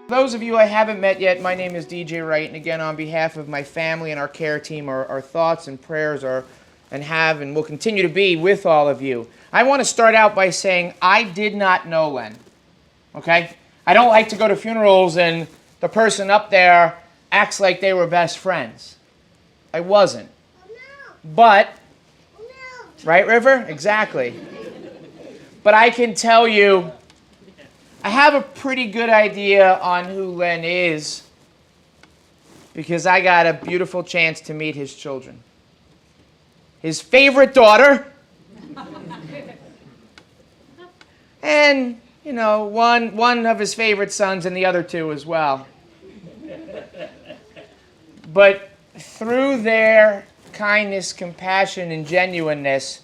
For those of you I haven't met yet, my name is DJ Wright, and again, on behalf of my family and our care team, our thoughts and prayers are and have and will continue to be with all of you. I want to start out by saying I did not know Len, okay? I don't like to go to funerals and the person up there acts like they were best friends. I wasn't. But, right, River? Exactly. But I can tell you, I have a pretty good idea on who Len is because I got a beautiful chance to meet his children. His favorite daughter, and, you know, one of his favorite sons and the other two as well. But through their kindness, compassion, and genuineness,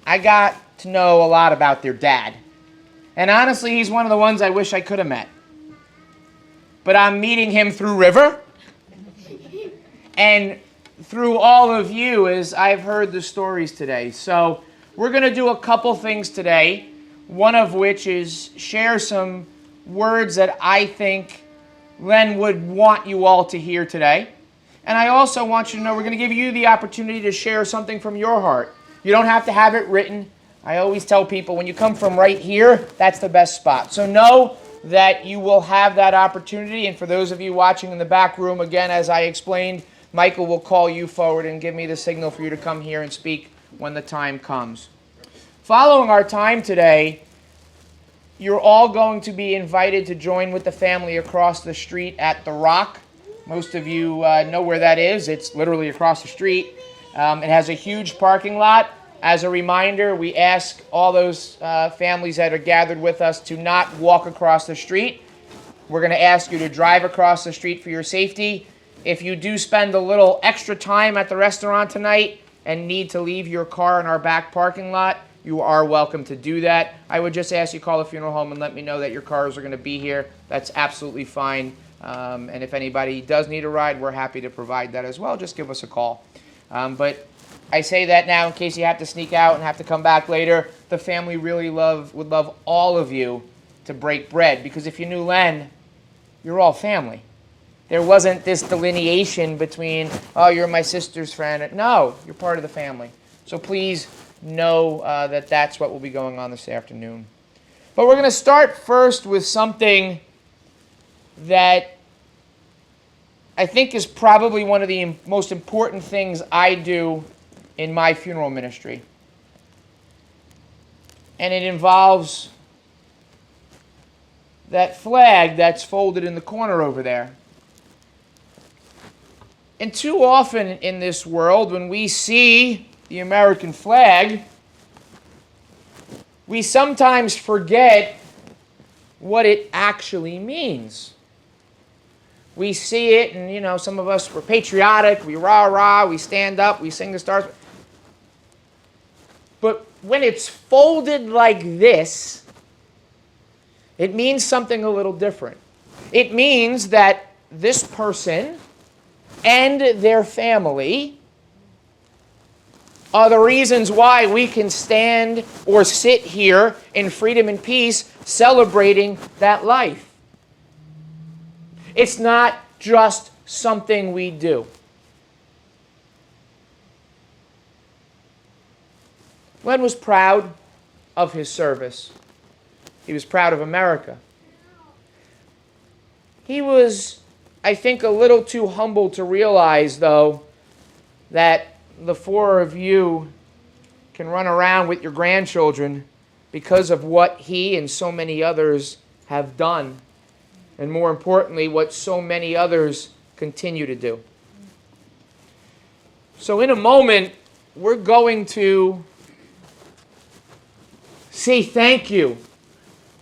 I got to know a lot about their dad. And honestly, he's one of the ones I wish I could have met. But I'm meeting him through River and through all of you as I've heard the stories today. So we're going to do a couple things today, one of which is share some words that I think Len would want you all to hear today. And I also want you to know we're going to give you the opportunity to share something from your heart. You don't have to have it written. I always tell people when you come from right here, that's the best spot. So know that you will have that opportunity. And for those of you watching in the back room, again, as I explained, Michael will call you forward and give me the signal for you to come here and speak when the time comes. Following our time today, you're all going to be invited to join with the family across the street at The Rock. Most of you know where that is. It's literally across the street. It has a huge parking lot. As a reminder, we ask all those families that are gathered with us to not walk across the street. We're going to ask you to drive across the street for your safety. If you do spend a little extra time at the restaurant tonight and need to leave your car in our back parking lot, you are welcome to do that. I would just ask you to call the funeral home and let me know that your cars are going to be here. That's absolutely fine. And if anybody does need a ride, we're happy to provide that as well. Just give us a call. But I say that now in case you have to sneak out and have to come back later. The family really would love all of you to break bread, because if you knew Len, you're all family. There wasn't this delineation between, oh, you're my sister's friend. No, you're part of the family. So please know that that's what will be going on this afternoon. But we're going to start first with something that I think is probably one of the most important things I do in my funeral ministry. And it involves that flag that's folded in the corner over there. And too often in this world, when we see the American flag, we sometimes forget what it actually means. We see it, and, you know, some of us, we're patriotic, we rah-rah, we stand up, we sing the stars. But when it's folded like this, it means something a little different. It means that this person and their family are the reasons why we can stand or sit here in freedom and peace celebrating that life. It's not just something we do. Len was proud of his service. He was proud of America. He was, I think, a little too humble to realize, though, that the four of you can run around with your grandchildren because of what he and so many others have done. And more importantly, what so many others continue to do. So in a moment, we're going to say thank you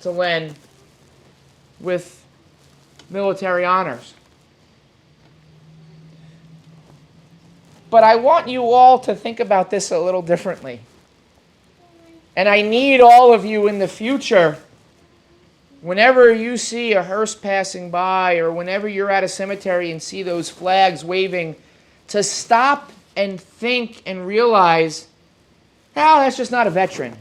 to Len with military honors. But I want you all to think about this a little differently. And I need all of you in the future, whenever you see a hearse passing by or whenever you're at a cemetery and see those flags waving, to stop and think and realize, oh, that's just not a veteran.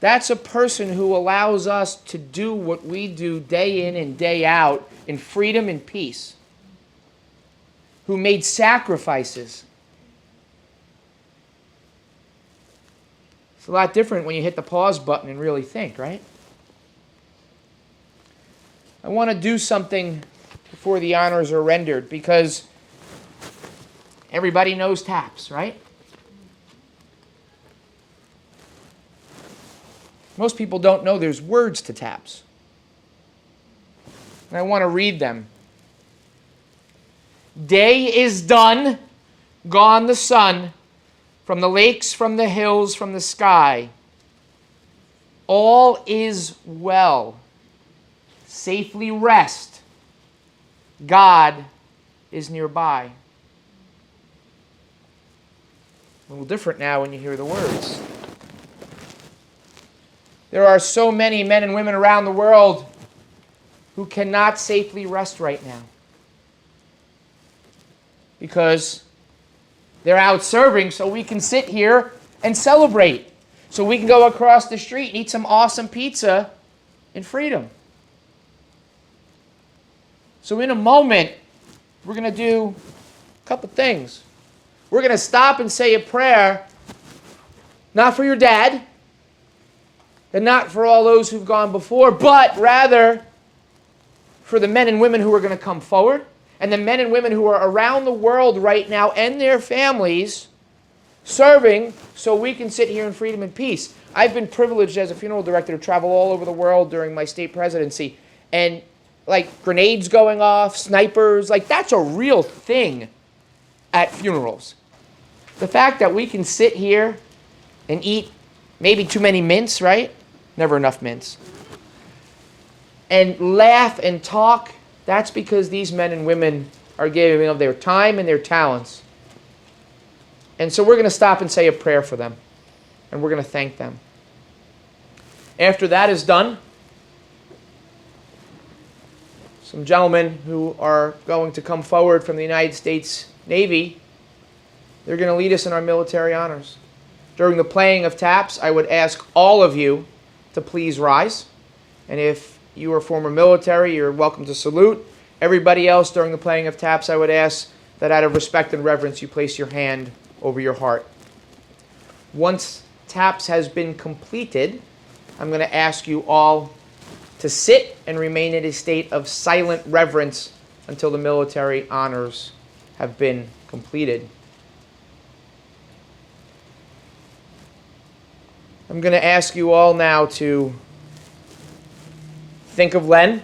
That's a person who allows us to do what we do day in and day out in freedom and peace, who made sacrifices. It's a lot different when you hit the pause button and really think, right? I want to do something before the honors are rendered, because everybody knows taps, right? Most people don't know there's words to taps. And I want to read them. Day is done, gone the sun, from the lakes, from the hills, from the sky. All is well. Safely rest. God is nearby. A little different now when you hear the words. There are so many men and women around the world who cannot safely rest right now because they're out serving, so we can sit here and celebrate. So we can go across the street and eat some awesome pizza in freedom. So in a moment, we're going to do a couple things. We're going to stop and say a prayer, not for your dad, and not for all those who've gone before, but rather for the men and women who are going to come forward, and the men and women who are around the world right now and their families serving so we can sit here in freedom and peace. I've been privileged as a funeral director to travel all over the world during my state presidency, and like grenades going off, snipers, like that's a real thing at funerals. The fact that we can sit here and eat maybe too many mints, right? Never enough mints. And laugh and talk, that's because these men and women are giving of their time and their talents. And so we're going to stop and say a prayer for them. And we're going to thank them. After that is done, some gentlemen who are going to come forward from the United States Navy, they're going to lead us in our military honors. During the playing of taps, I would ask all of you to please rise. And if you are former military, you're welcome to salute. Everybody else, during the playing of taps, I would ask that out of respect and reverence, you place your hand over your heart. Once taps has been completed, I'm going to ask you all to sit and remain in a state of silent reverence until the military honors have been completed. I'm going to ask you all now to think of Len.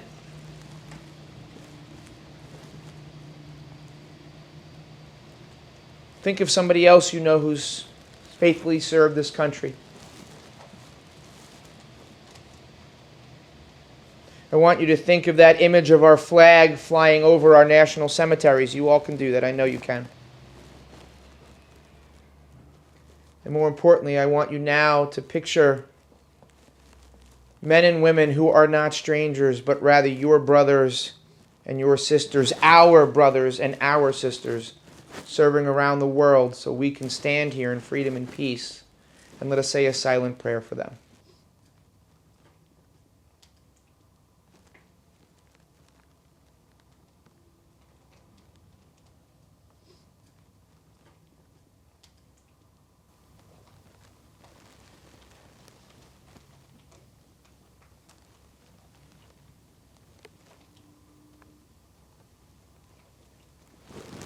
Think of somebody else you know who's faithfully served this country. I want you to think of that image of our flag flying over our national cemeteries. You all can do that. I know you can. And more importantly, I want you now to picture men and women who are not strangers, but rather your brothers and your sisters, our brothers and our sisters, serving around the world so we can stand here in freedom and peace. And let us say a silent prayer for them.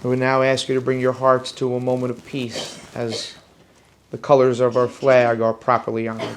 I would now ask you to bring your hearts to a moment of peace as the colors of our flag are properly honored.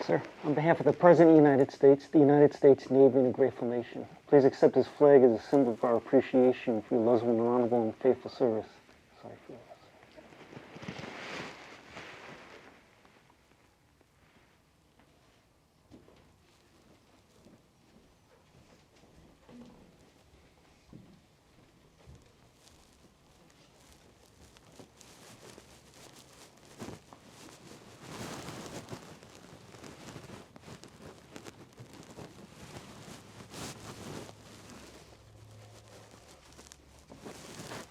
Sir, on behalf of the President of the United States Navy, and the Grateful Nation, please accept this flag as a symbol of our appreciation for your husband and honorable and faithful service. Sorry for this.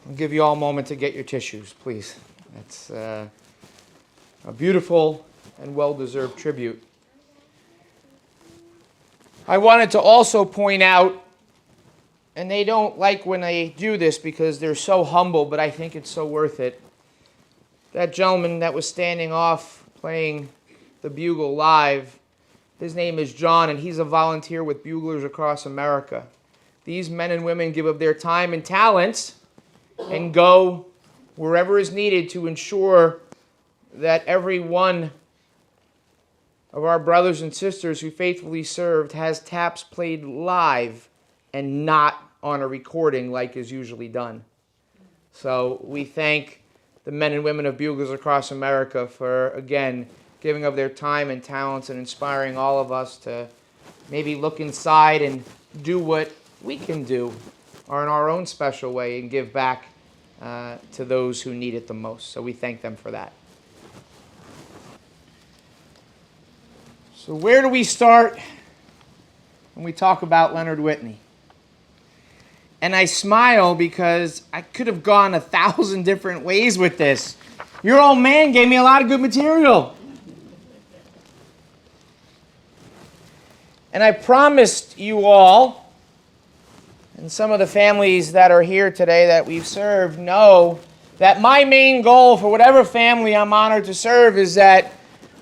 I'll give you all a moment to get your tissues, please. That's a beautiful and well-deserved tribute. I wanted to also point out, and they don't like when I do this because they're so humble, but I think it's so worth it. That gentleman that was standing off playing the bugle live, his name is John, and he's a volunteer with Buglers across America. These men and women give of their time and talents and go wherever is needed to ensure that every one of our brothers and sisters who faithfully served has taps played live and not on a recording like is usually done. So we thank the men and women of Buglers across America for, again, giving of their time and talents and inspiring all of us to maybe look inside and do what we can do or in our own special way and give back to those who need it the most. So we thank them for that. So where do we start when we talk about Leonard Whitney? And I smile because I could have gone 1,000 different ways with this. Your old man gave me a lot of good material. And I promised you all, and some of the families that are here today that we've served know that my main goal for whatever family I'm honored to serve is that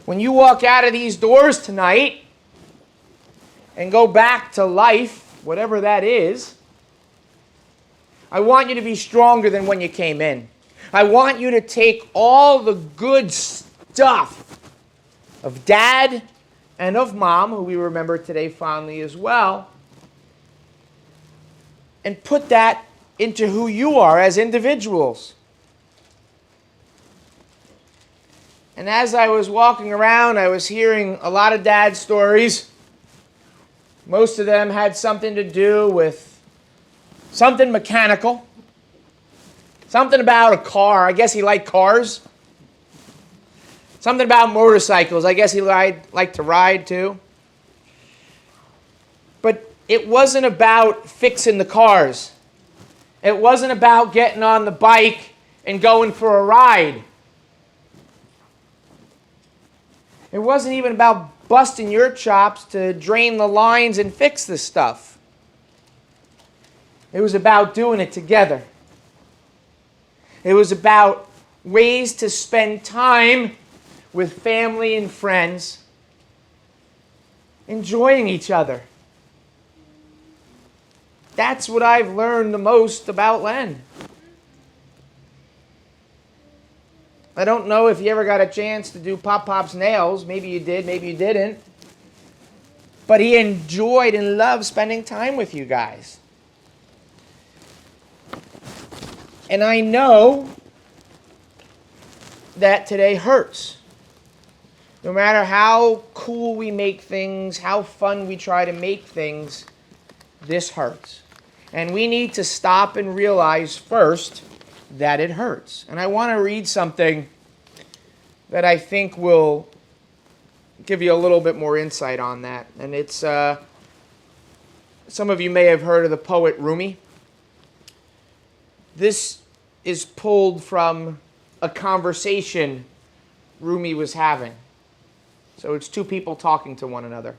when you walk out of these doors tonight and go back to life, whatever that is, I want you to be stronger than when you came in. I want you to take all the good stuff of Dad and of Mom, who we remember today fondly as well, and put that into who you are as individuals. And as I was walking around, I was hearing a lot of Dad's stories. Most of them had something to do with something mechanical, something about a car. I guess he liked cars. Something about motorcycles. I guess he liked to ride too. But it wasn't about fixing the cars. It wasn't about getting on the bike and going for a ride. It wasn't even about busting your chops to drain the lines and fix this stuff. It was about doing it together. It was about ways to spend time with family and friends, enjoying each other. That's what I've learned the most about Len. I don't know if you ever got a chance to do Pop-Pop's nails. Maybe you did, maybe you didn't. But he enjoyed and loved spending time with you guys. And I know that today hurts. No matter how cool we make things, how fun we try to make things, this hurts. And we need to stop and realize first that it hurts. And I want to read something that I think will give you a little bit more insight on that. And it's, some of you may have heard of the poet Rumi. This is pulled from a conversation Rumi was having. So it's two people talking to one another.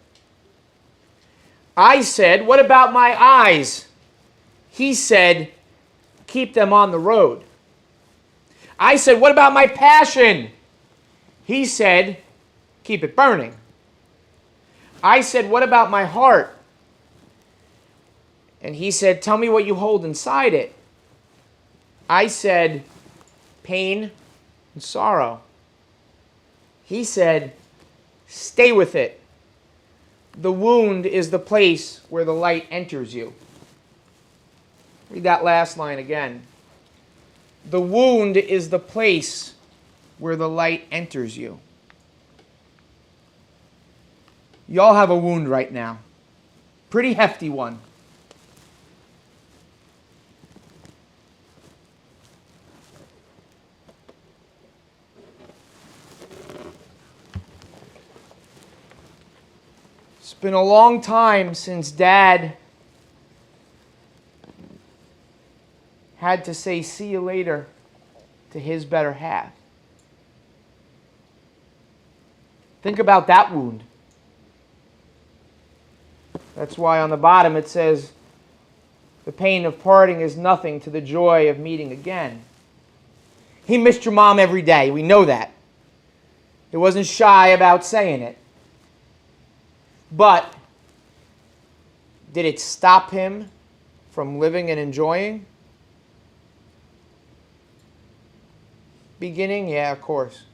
I said, "What about my eyes?" He said, "Keep them on the road." I said, "What about my passion?" He said, "Keep it burning." I said, "What about my heart?" And he said, "Tell me what you hold inside it." I said, "Pain and sorrow." He said, "Stay with it. the wound is the place where the light enters you. Read that last line again. The wound is the place where the light enters you. Y'all have a wound right now. Pretty hefty one. It's been a long time since Dad had to say see you later to his better half. Think about that wound. That's why on the bottom it says, the pain of parting is nothing to the joy of meeting again. He missed your mom every day. We know that. He wasn't shy about saying it. But did it stop him from living and enjoying? Beginning? Yeah, of course.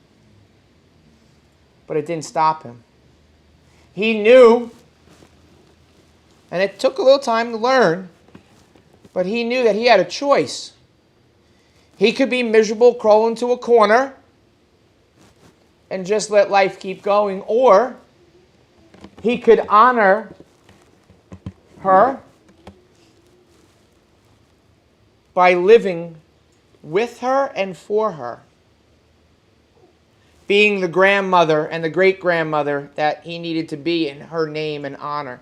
But it didn't stop him. He knew, and it took a little time to learn, but he knew that he had a choice. He could be miserable, crawl into a corner, and just let life keep going, or he could honor her by living with her and for her, being the grandmother and the great-grandmother that he needed to be in her name and honor,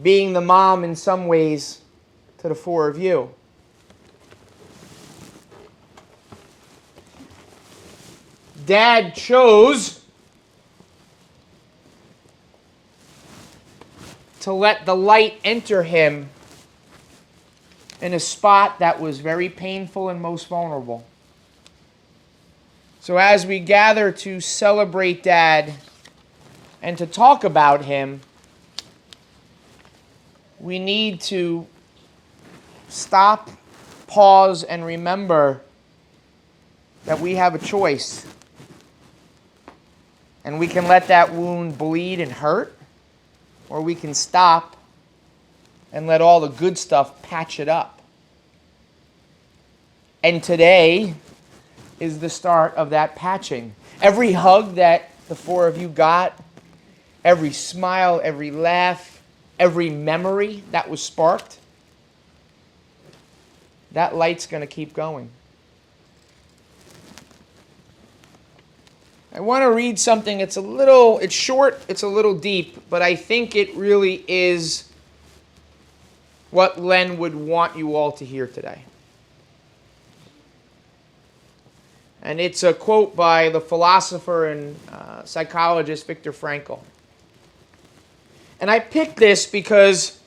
being the mom in some ways to the four of you. Dad chose to let the light enter him in a spot that was very painful and most vulnerable. So as we gather to celebrate Dad and to talk about him, we need to stop, pause, and remember that we have a choice. And we can let that wound bleed and hurt, or we can stop and let all the good stuff patch it up. And today is the start of that patching. Every hug that the four of you got, every smile, every laugh, every memory that was sparked, that light's going to keep going. I want to read something. It's short, it's a little deep, but I think it really is what Len would want you all to hear today. And it's a quote by the philosopher and psychologist Viktor Frankl. And I picked this because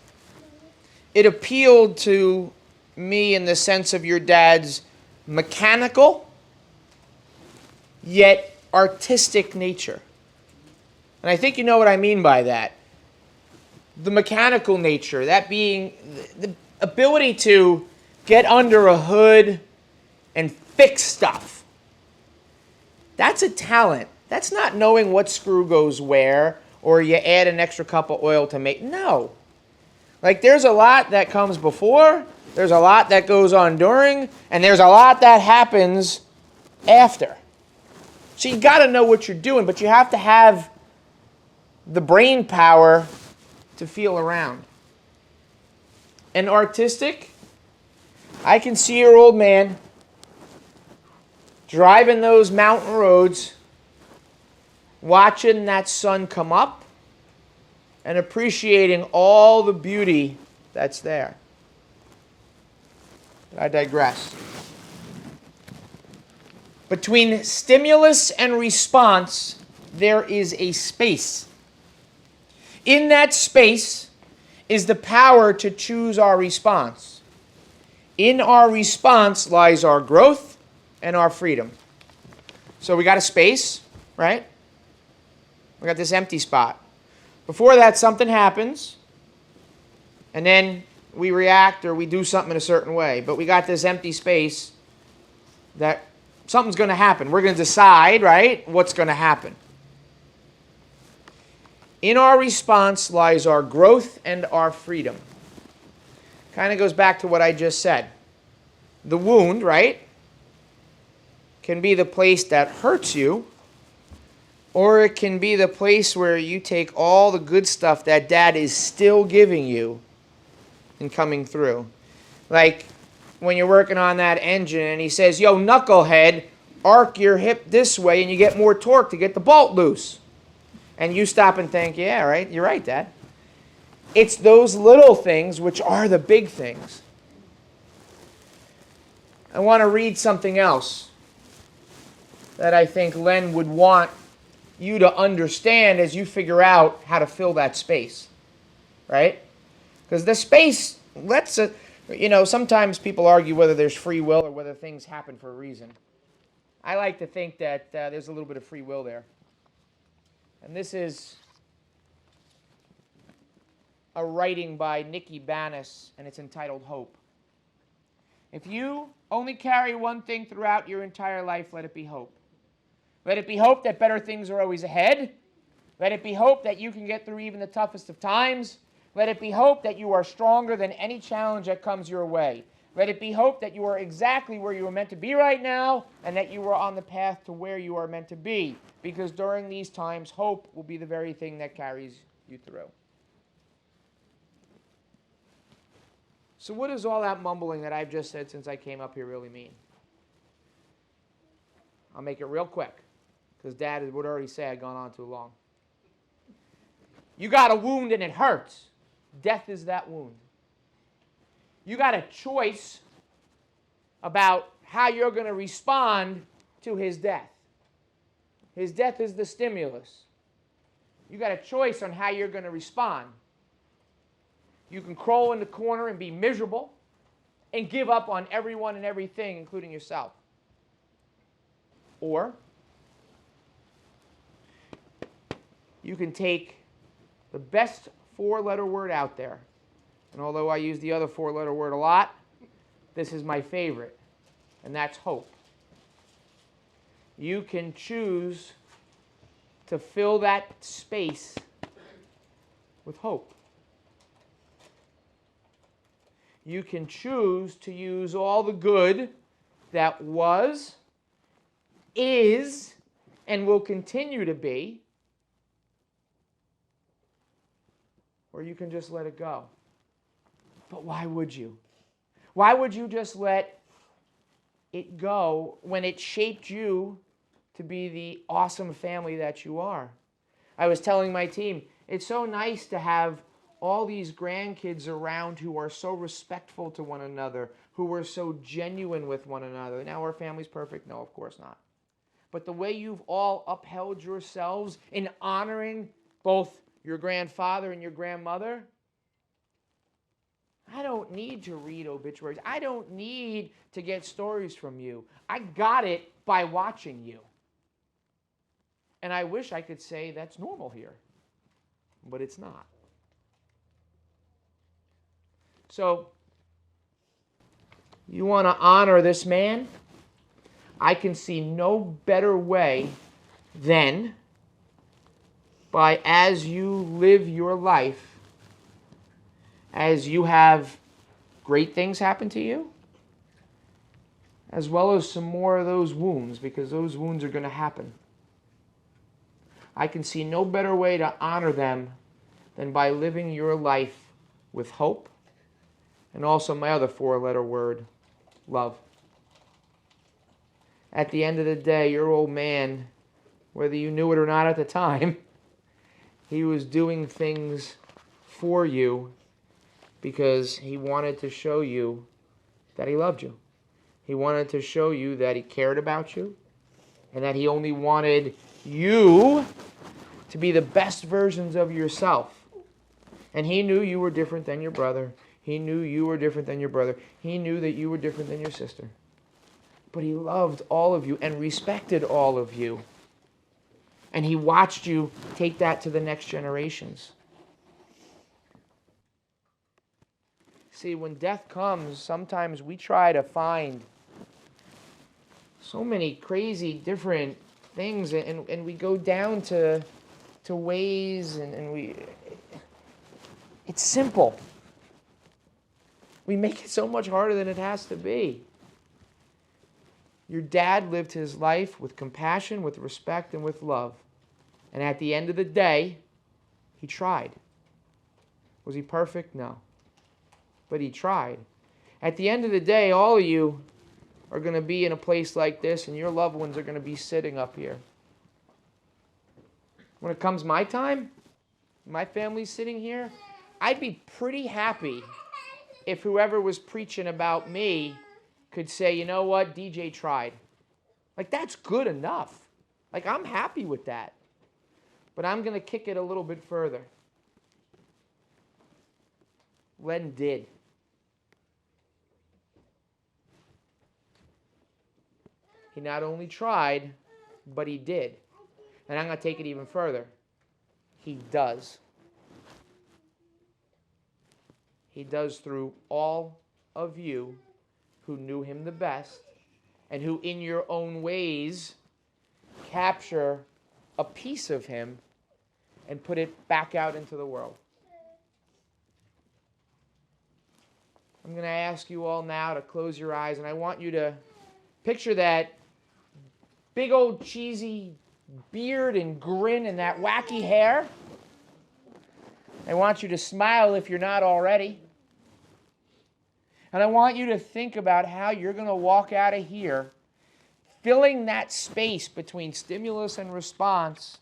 it appealed to me in the sense of your dad's mechanical, yet artistic nature. And I think you know what I mean by that. The mechanical nature, that being the ability to get under a hood and fix stuff. That's a talent. That's not knowing what screw goes where, or you add an extra cup of oil to make. No. Like, there's a lot that comes before, there's a lot that goes on during, and there's a lot that happens after. So you got to know what you're doing, but you have to have the brain power to feel around. And artistic, I can see your old man driving those mountain roads, watching that sun come up, and appreciating all the beauty that's there. But I digress. Between stimulus and response, there is a space. In that space is the power to choose our response. In our response lies our growth and our freedom. So we got a space, right? We got this empty spot. Before that, something happens, and then we react or we do something in a certain way. But we got this empty space that something's going to happen. We're going to decide, right, what's going to happen. In our response lies our growth and our freedom. Kind of goes back to what I just said. The wound, right, can be the place that hurts you, or it can be the place where you take all the good stuff that Dad is still giving you and coming through. Like when you're working on that engine and he says, yo, knucklehead, arc your hip this way and you get more torque to get the bolt loose. And you stop and think, yeah, right, you're right, Dad. It's those little things which are the big things. I want to read something else that I think Len would want you to understand as you figure out how to fill that space, right? Because the space lets it, sometimes people argue whether there's free will or whether things happen for a reason. I like to think that there's a little bit of free will there. And this is a writing by Nikki Banis, and it's entitled Hope. If you only carry one thing throughout your entire life, let it be hope. Let it be hope that better things are always ahead. Let it be hope that you can get through even the toughest of times. Let it be hope that you are stronger than any challenge that comes your way. Let it be hope that you are exactly where you are meant to be right now and that you are on the path to where you are meant to be. Because during these times, hope will be the very thing that carries you through. So what does all that mumbling that I've just said since I came up here really mean? I'll make it real quick, because Dad would already say I'd gone on too long. You got a wound and it hurts. Death is that wound. You got a choice about how you're going to respond to his death. His death is the stimulus. You got a choice on how you're going to respond. You can crawl in the corner and be miserable and give up on everyone and everything, including yourself. Or you can take the best four-letter word out there. And although I use the other four-letter word a lot, this is my favorite, and that's hope. You can choose to fill that space with hope. You can choose to use all the good that was, is, and will continue to be, or you can just let it go. But why would you? Why would you just let it go when it shaped you to be the awesome family that you are? I was telling my team, it's so nice to have all these grandkids around who are so respectful to one another, who are so genuine with one another. Now, our family's perfect? No, of course not. But the way you've all upheld yourselves in honoring both your grandfather and your grandmother, I don't need to read obituaries. I don't need to get stories from you. I got it by watching you. And I wish I could say that's normal here, but it's not. So, you want to honor this man? I can see no better way than by, as you live your life, as you have great things happen to you, as well as some more of those wounds, because those wounds are going to happen. I can see no better way to honor them than by living your life with hope, and also my other four-letter word, love. At the end of the day, your old man, whether you knew it or not at the time, he was doing things for you because he wanted to show you that he loved you. He wanted to show you that he cared about you and that he only wanted you to be the best versions of yourself. And he knew you were different than your brother. He knew you were different than your brother. He knew that you were different than your sister. But he loved all of you and respected all of you. And he watched you take that to the next generations. See, when death comes, sometimes we try to find so many crazy different things, and we go down to to ways, and it's simple. We make it so much harder than it has to be. Your dad lived his life with compassion, with respect, and with love. And at the end of the day, he tried. Was he perfect? No. But he tried. At the end of the day, all of you are going to be in a place like this, and your loved ones are going to be sitting up here. When it comes my time, my family's sitting here, I'd be pretty happy if whoever was preaching about me could say, you know what, DJ tried. Like, that's good enough. Like, I'm happy with that. But I'm going to kick it a little bit further. Len did. He not only tried, but he did. And I'm going to take it even further. He does. He does through all of you who knew him the best and who in your own ways capture a piece of him and put it back out into the world. I'm going to ask you all now to close your eyes, and I want you to picture that big old cheesy beard and grin and that wacky hair. I want you to smile if you're not already. And I want you to think about how you're going to walk out of here filling that space between stimulus and response,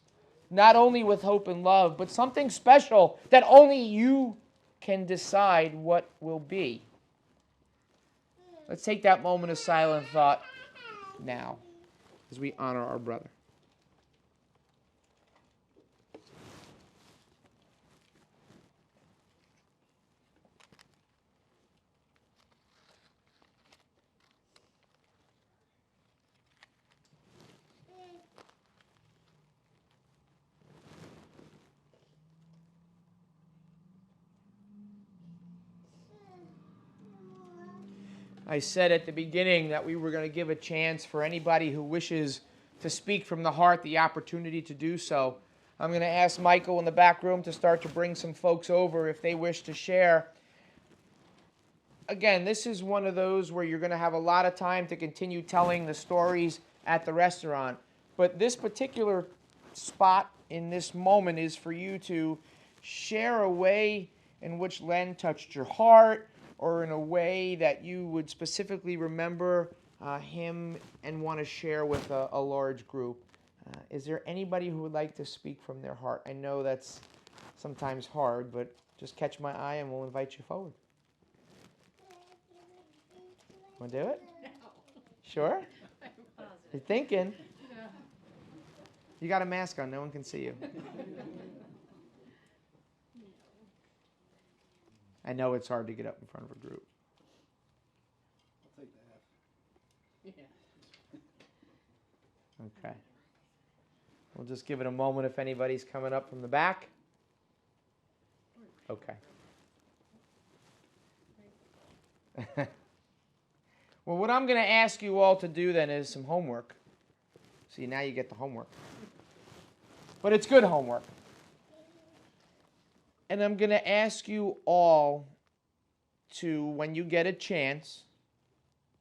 not only with hope and love, but something special that only you can decide what will be. Let's take that moment of silent thought now as we honor our brother. I said at the beginning that we were going to give a chance for anybody who wishes to speak from the heart the opportunity to do so. I'm going to ask Michael in the back room to start to bring some folks over if they wish to share. Again, this is one of those where you're going to have a lot of time to continue telling the stories at the restaurant. But this particular spot in this moment is for you to share a way in which Len touched your heart, or in a way that you would specifically remember him and want to share with a large group. Is there anybody who would like to speak from their heart? I know that's sometimes hard, but just catch my eye and we'll invite you forward. Want to do it? No. Sure? You're thinking? No. You got a mask on, no one can see you. I know it's hard to get up in front of a group. I'll take that. Yeah. Okay. We'll just give it a moment if anybody's coming up from the back. Okay. Well, what I'm going to ask you all to do then is some homework. See, now you get the homework. But it's good homework. And I'm going to ask you all to, when you get a chance,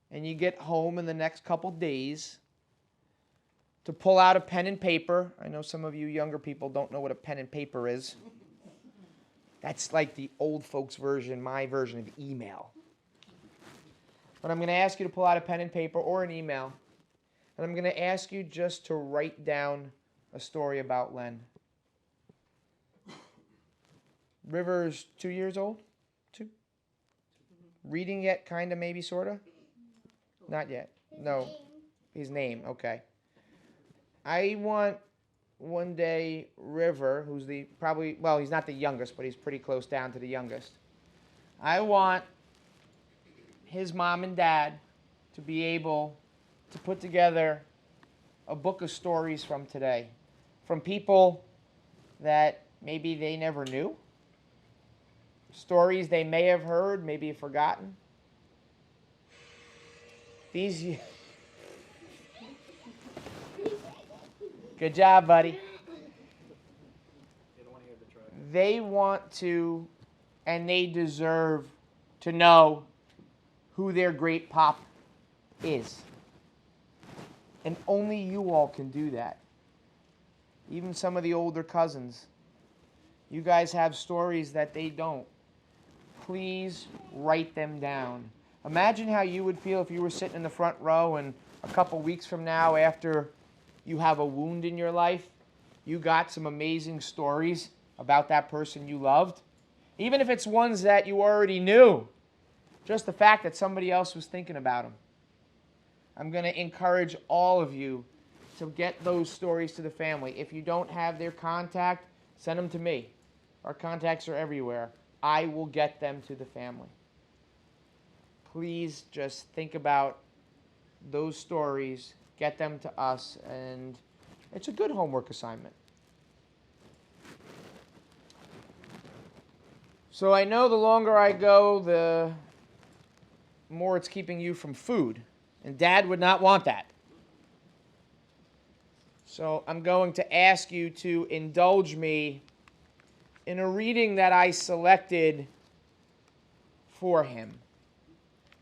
and you get home in the next couple days, to pull out a pen and paper. I know some of you younger people don't know what a pen and paper is. That's like the old folks' version, my version of email. But I'm going to ask you to pull out a pen and paper or an email. And I'm going to ask you just to write down a story about Len. River's 2 years old? 2? Reading yet, kind of, maybe, sort of? Not yet. No. His name, okay. I want one day River, who's he's not the youngest, but he's pretty close down to the youngest. I want his mom and dad to be able to put together a book of stories from today, from people that maybe they never knew, stories they may have heard, maybe forgotten. Good job, buddy. they want to and they deserve to know who their great pop is. And only you all can do that. Even some of the older cousins. You guys have stories that they don't. Please write them down. Imagine how you would feel if you were sitting in the front row and a couple weeks from now, after you have a wound in your life, you got some amazing stories about that person you loved. Even if it's ones that you already knew. Just the fact that somebody else was thinking about them. I'm going to encourage all of you to get those stories to the family. If you don't have their contact, send them to me. Our contacts are everywhere. I will get them to the family. Please just think about those stories, get them to us, and it's a good homework assignment. So I know the longer I go, the more it's keeping you from food. And Dad would not want that. So I'm going to ask you to indulge me in a reading that I selected for him.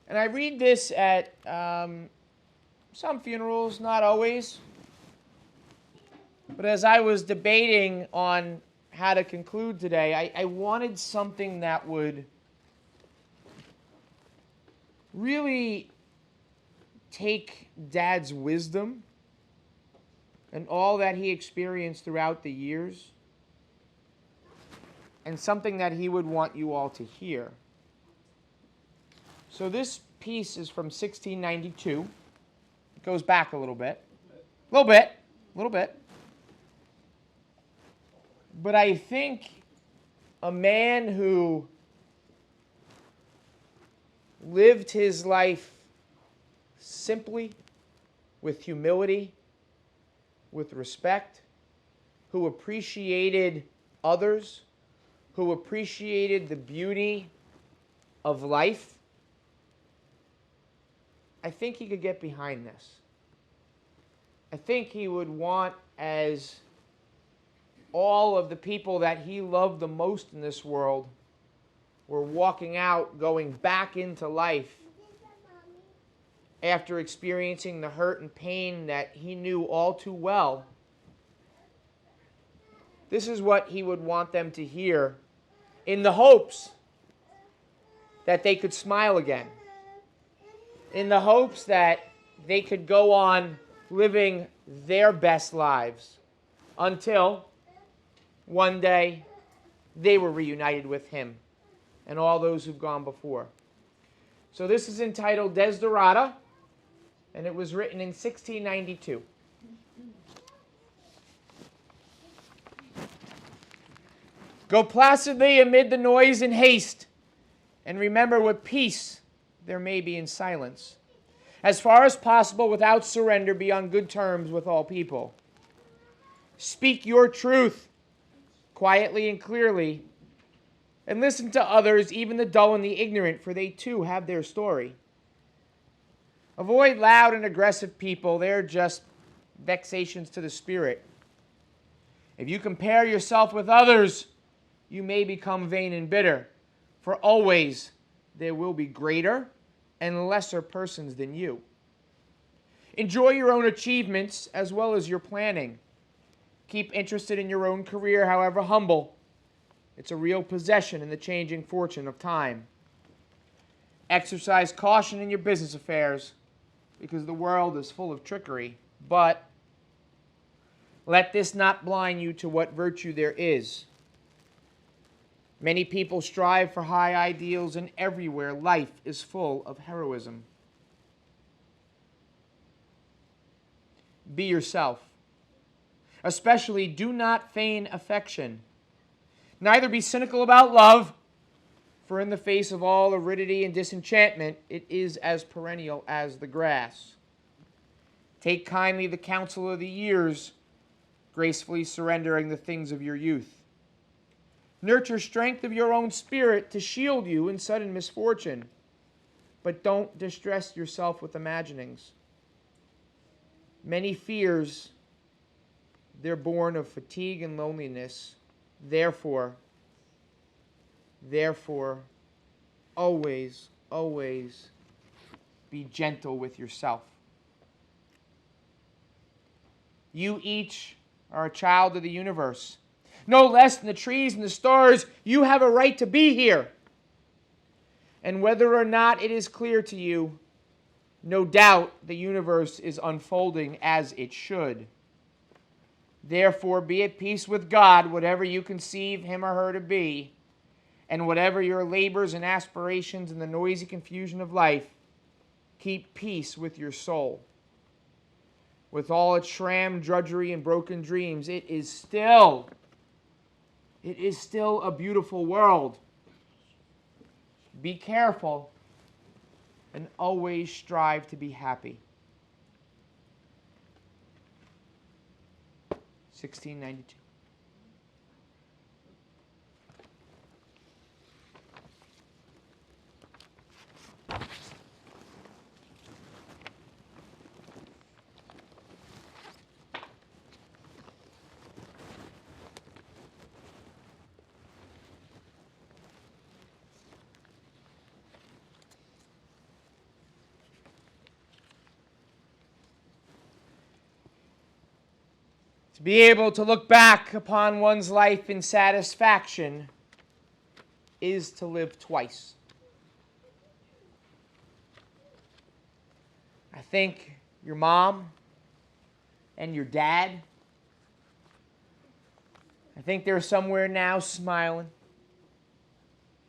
And I read this at some funerals, not always. But as I was debating on how to conclude today, I wanted something that would really take Dad's wisdom and all that he experienced throughout the years, and something that he would want you all to hear. So this piece is from 1692. It goes back a little bit. A little bit. But I think a man who lived his life simply, with humility, with respect, who appreciated others, who appreciated the beauty of life, I think he could get behind this. I think he would want, as all of the people that he loved the most in this world were walking out, going back into life after experiencing the hurt and pain that he knew all too well, this is what he would want them to hear, in the hopes that they could smile again, in the hopes that they could go on living their best lives until one day they were reunited with him and all those who've gone before. So this is entitled Desderata, and it was written in 1692. Go placidly amid the noise and haste, and remember what peace there may be in silence. As far as possible, without surrender, be on good terms with all people. Speak your truth quietly and clearly, and listen to others, even the dull and the ignorant, for they too have their story. Avoid loud and aggressive people. They're just vexations to the spirit. If you compare yourself with others, you may become vain and bitter, for always there will be greater and lesser persons than you. Enjoy your own achievements as well as your planning. Keep interested in your own career, however humble. It's a real possession in the changing fortune of time. Exercise caution in your business affairs, because the world is full of trickery. But let this not blind you to what virtue there is. Many people strive for high ideals, and everywhere life is full of heroism. Be yourself. Especially do not feign affection. Neither be cynical about love, for in the face of all aridity and disenchantment, it is as perennial as the grass. Take kindly the counsel of the years, gracefully surrendering the things of your youth. Nurture strength of your own spirit to shield you in sudden misfortune, but don't distress yourself with imaginings. Many fears, they're born of fatigue and loneliness, Therefore, always, always be gentle with yourself. You each are a child of the universe. No less than the trees and the stars, you have a right to be here. And whether or not it is clear to you, no doubt the universe is unfolding as it should. Therefore, be at peace with God, whatever you conceive him or her to be, and whatever your labors and aspirations in the noisy confusion of life, keep peace with your soul. With all its sham, drudgery, and broken dreams, it is still a beautiful world. Be careful and always strive to be happy. 1692. To be able to look back upon one's life in satisfaction is to live twice. I think your mom and your dad, I think they're somewhere now smiling.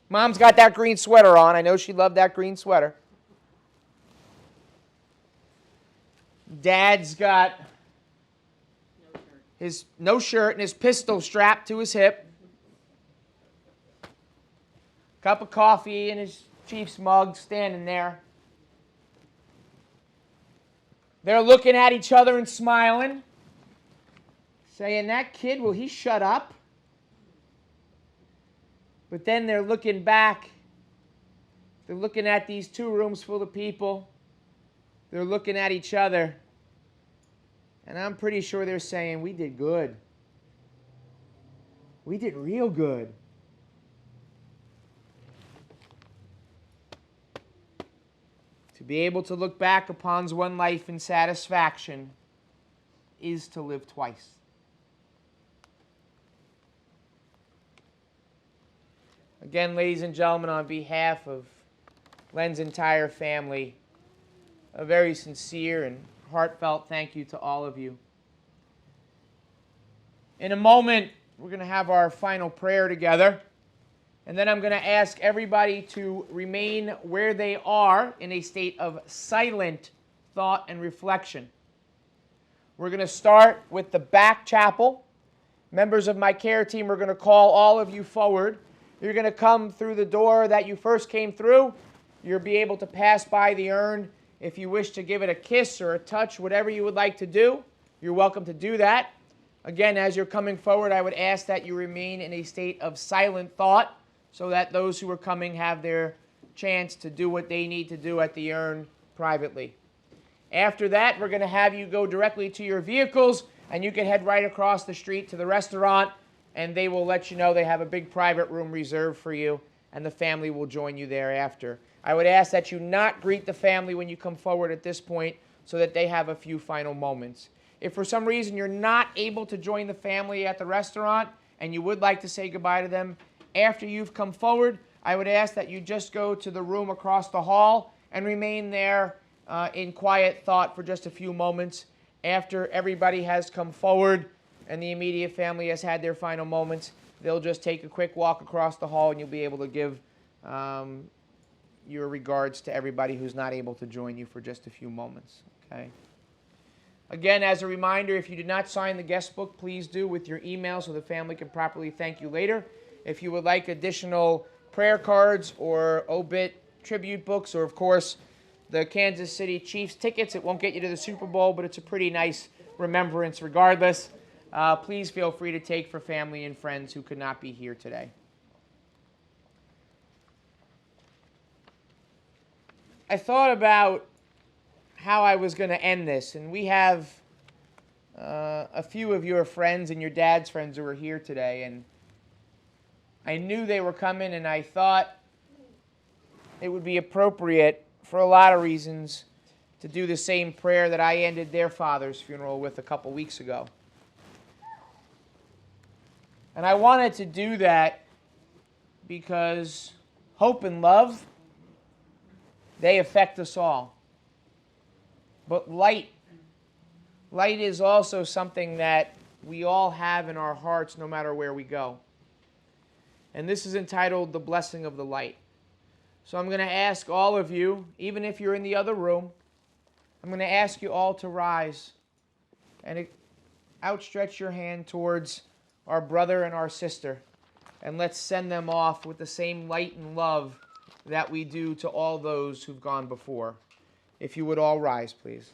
Mom's got that green sweater on. I know she loved that green sweater. Dad's got his no shirt and his pistol strapped to his hip. Cup of coffee in his Chiefs mug standing there. They're looking at each other and smiling, saying, "That kid, will he shut up?" But then they're looking back. They're looking at these two rooms full of people. They're looking at each other. And I'm pretty sure they're saying, "We did good. We did real good." To be able to look back upon one's life in satisfaction is to live twice. Again, ladies and gentlemen, on behalf of Len's entire family, a very sincere and heartfelt thank you to all of you. In a moment, we're going to have our final prayer together. And then I'm going to ask everybody to remain where they are in a state of silent thought and reflection. We're going to start with the back chapel. Members of my care team are going to call all of you forward. You're going to come through the door that you first came through. You'll be able to pass by the urn. If you wish to give it a kiss or a touch, whatever you would like to do, you're welcome to do that. Again, as you're coming forward, I would ask that you remain in a state of silent thought so that those who are coming have their chance to do what they need to do at the urn privately. After that, we're going to have you go directly to your vehicles, and you can head right across the street to the restaurant, and they will let you know they have a big private room reserved for you, and the family will join you thereafter. I would ask that you not greet the family when you come forward at this point so that they have a few final moments. If for some reason you're not able to join the family at the restaurant and you would like to say goodbye to them, after you've come forward, I would ask that you just go to the room across the hall and remain there in quiet thought for just a few moments. After everybody has come forward and the immediate family has had their final moments, they'll just take a quick walk across the hall and you'll be able to give your regards to everybody who's not able to join you for just a few moments. Okay. Again, as a reminder, if you did not sign the guest book, please do with your email so the family can properly thank you later. If you would like additional prayer cards or obit tribute books, or of course the Kansas City Chiefs tickets, it won't get you to the Super Bowl, but it's a pretty nice remembrance regardless. Please feel free to take for family and friends who could not be here today. I thought about how I was going to end this, and we have a few of your friends and your dad's friends who are here today, and I knew they were coming, and I thought it would be appropriate for a lot of reasons to do the same prayer that I ended their father's funeral with a couple weeks ago. And I wanted to do that because hope and love, they affect us all. But light is also something that we all have in our hearts no matter where we go. And this is entitled The Blessing of the Light. So I'm going to ask all of you, even if you're in the other room, I'm going to ask you all to rise and outstretch your hand towards our brother and our sister. And let's send them off with the same light and love that we do to all those who've gone before. If you would all rise, please.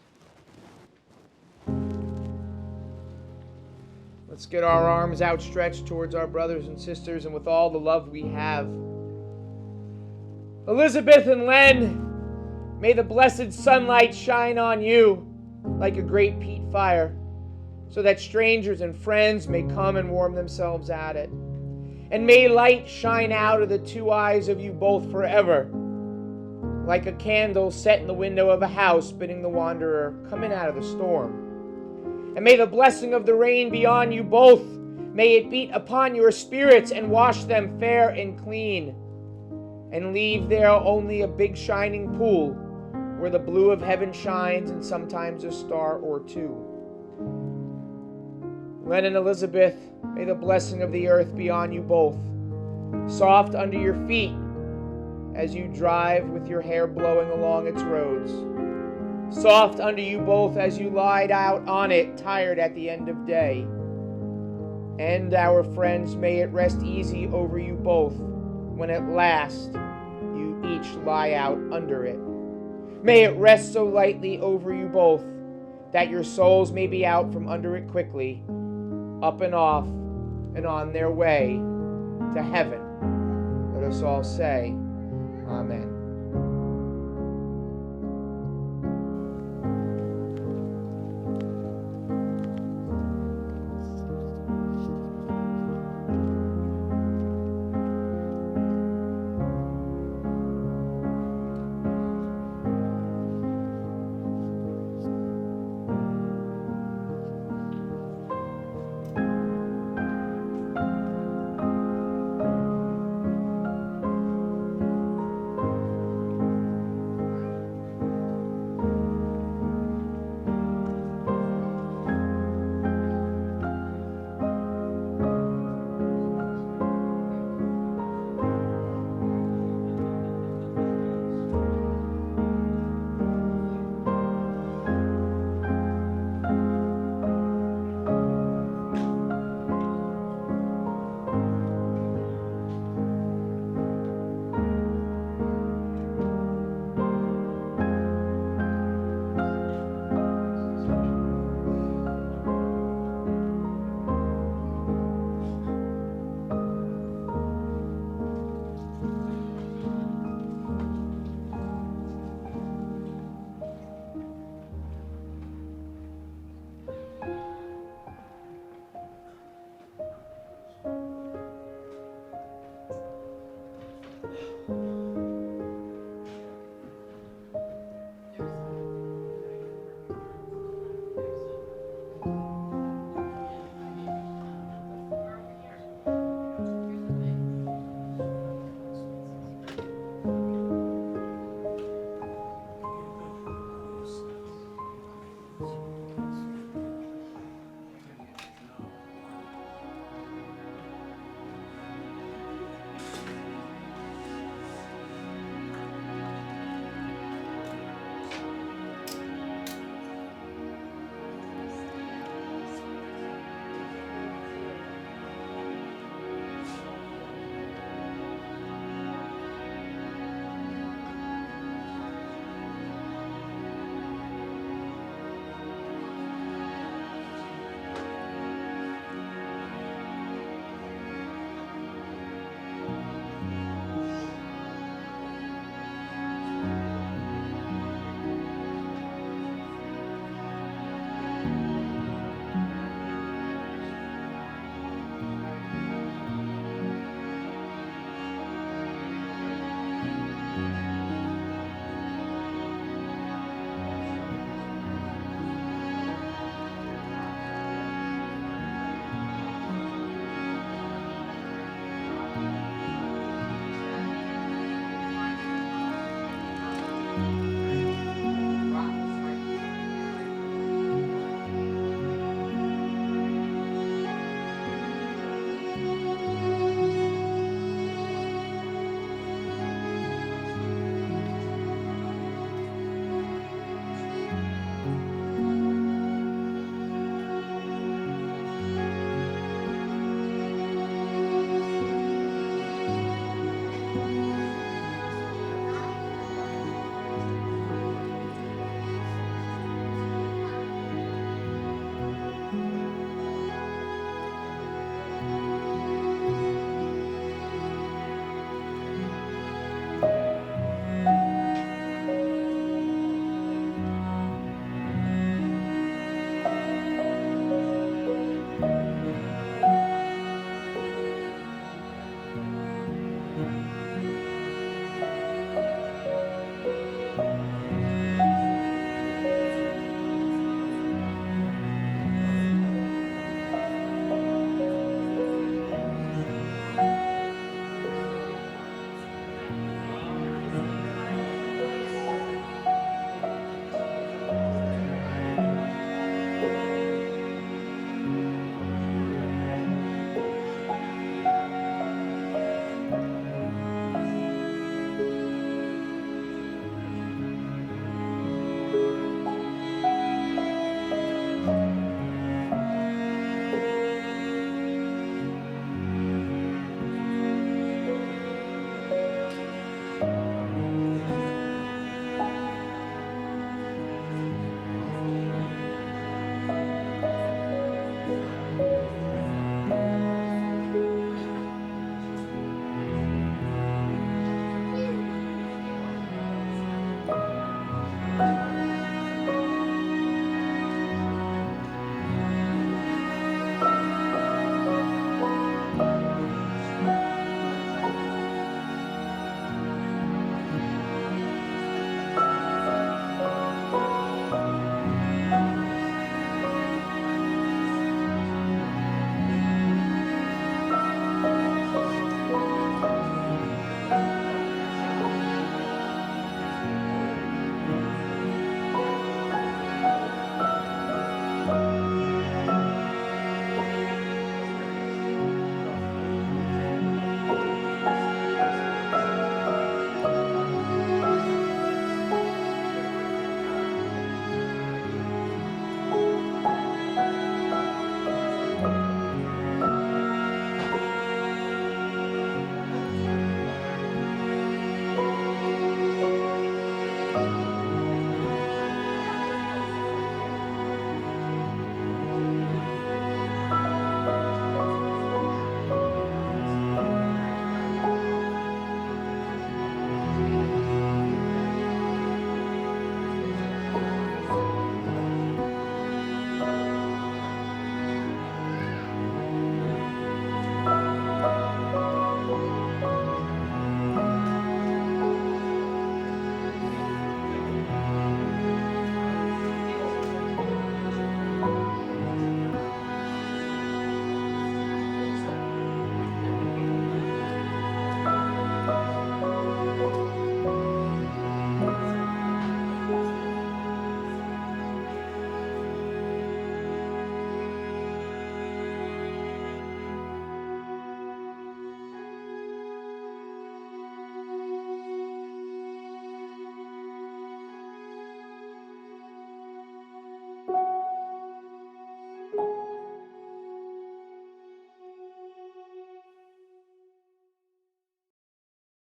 Let's get our arms outstretched towards our brothers and sisters and with all the love we have. Elizabeth and Len, may the blessed sunlight shine on you like a great peat fire, so that strangers and friends may come and warm themselves at it. And may light shine out of the two eyes of you both forever, like a candle set in the window of a house, bidding the wanderer come in out of the storm. And may the blessing of the rain be on you both. May it beat upon your spirits and wash them fair and clean, and leave there only a big shining pool where the blue of heaven shines and sometimes a star or two. Len and Elizabeth, may the blessing of the earth be on you both, soft under your feet as you drive with your hair blowing along its roads, soft under you both as you lie out on it, tired at the end of day. And our friends, may it rest easy over you both when at last you each lie out under it. May it rest so lightly over you both that your souls may be out from under it quickly, up and off and on their way to heaven. Let us all say, Amen.